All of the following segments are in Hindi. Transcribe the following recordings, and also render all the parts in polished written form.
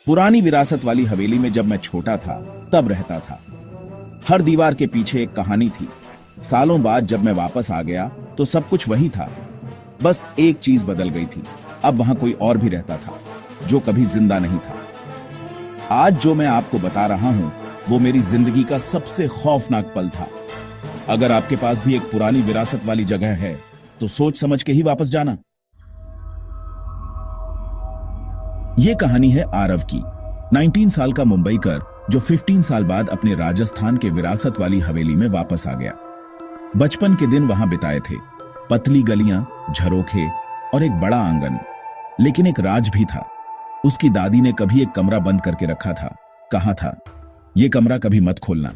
पुरानी विरासत वाली हवेली में जब मैं छोटा था तब रहता था। हर दीवार के पीछे एक कहानी थी। सालों बाद जब मैं वापस आ गया तो सब कुछ वही था, बस एक चीज बदल गई थी। अब वहां कोई और भी रहता था जो कभी जिंदा नहीं था। आज जो मैं आपको बता रहा हूं वो मेरी जिंदगी का सबसे खौफनाक पल था। अगर आपके पास भी एक पुरानी विरासत वाली जगह है तो सोच समझ के ही वापस जाना। यह कहानी है आरव की। 19 साल का मुंबईकर जो 15 साल बाद अपने राजस्थान के विरासत वाली हवेली में वापस आ गया। बचपन के दिन वहां बिताए थे, पतली गलियां, झरोखे और एक बड़ा आंगन। लेकिन एक राज भी था। उसकी दादी ने कभी एक कमरा बंद करके रखा था। कहा था, यह कमरा कभी मत खोलना।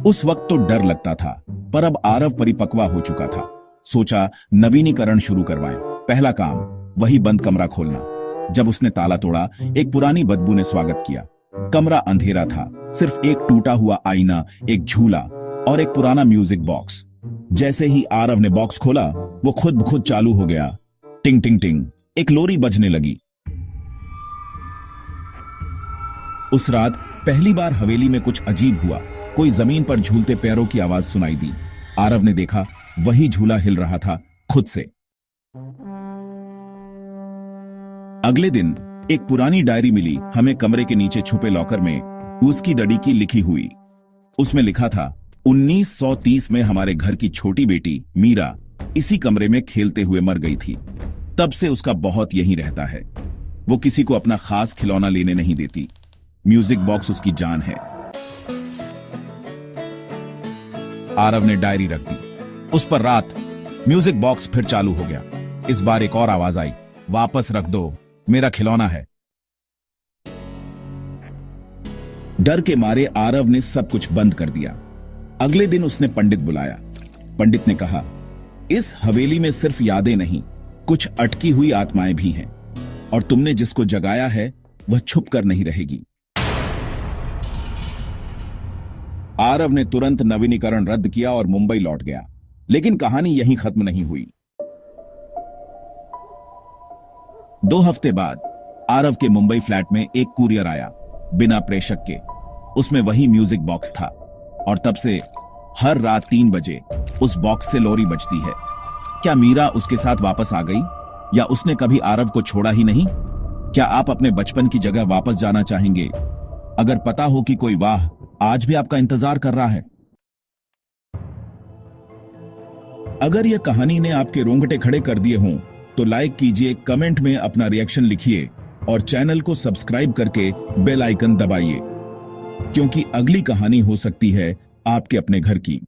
उस वक्त तो डर लगता था, पर अब आरव परिपक्व हो चुका था। सोचा नवीनीकरण शुरू करवाएं। पहला काम वही बंद कमरा खोलना। जब उसने ताला तोड़ा, एक पुरानी बदबू ने स्वागत किया। कमरा अंधेरा था, सिर्फ एक टूटा हुआ आईना, एक झूला और एक पुराना म्यूजिक बॉक्स। जैसे ही आरव ने बॉक्स खोला, वो खुद ब खुद चालू हो गया। टिंग टिंग टिंग, एक लोरी बजने लगी। उस रात पहली बार हवेली में कुछ अजीब हुआ। कोई जमीन पर झूलते पैरों की आवाज सुनाई दी। आरव ने देखा, वही झूला हिल रहा था खुद से। अगले दिन एक पुरानी डायरी मिली हमें कमरे के नीचे छुपे लॉकर में। उसकी डडी की लिखी हुई। उसमें लिखा था, 1930 में हमारे घर की छोटी बेटी मीरा इसी कमरे में खेलते हुए मर गई थी। तब से उसका बहुत यहीं रहता है। वो किसी को अपना खास खिलौना लेने नहीं देती। म्यूजिक बॉक्स उसकी जान है। आरव ने डायरी रख दी। उस पर रात म्यूजिक बॉक्स फिर चालू हो गया। इस बार एक और आवाज आई, वापस रख दो, मेरा खिलौना है। डर के मारे आरव ने सब कुछ बंद कर दिया। अगले दिन उसने पंडित बुलाया। पंडित ने कहा, इस हवेली में सिर्फ यादें नहीं, कुछ अटकी हुई आत्माएं भी हैं, और तुमने जिसको जगाया है वह छुप कर नहीं रहेगी। आरव ने तुरंत नवीनीकरण रद्द किया और मुंबई लौट गया। लेकिन कहानी यहीं खत्म नहीं हुई। 2 हफ्ते बाद आरव के मुंबई फ्लैट में एक कुरियर आया, बिना प्रेषक के। उसमें वही म्यूजिक बॉक्स था, और तब से हर रात 3 बजे उस बॉक्स से लोरी बजती है। क्या मीरा उसके साथ वापस आ गई, या उसने कभी आरव को छोड़ा ही नहीं? क्या आप अपने बचपन की जगह वापस जाना चाहेंगे? अगर पता हो कि कोई वाह आज भी आपका इंतजार कर रहा है। अगर यह कहानी ने आपके रोंगटे खड़े कर दिए हों तो लाइक कीजिए, कमेंट में अपना रिएक्शन लिखिए और चैनल को सब्सक्राइब करके बेल आइकन दबाइए, क्योंकि अगली कहानी हो सकती है आपके अपने घर की।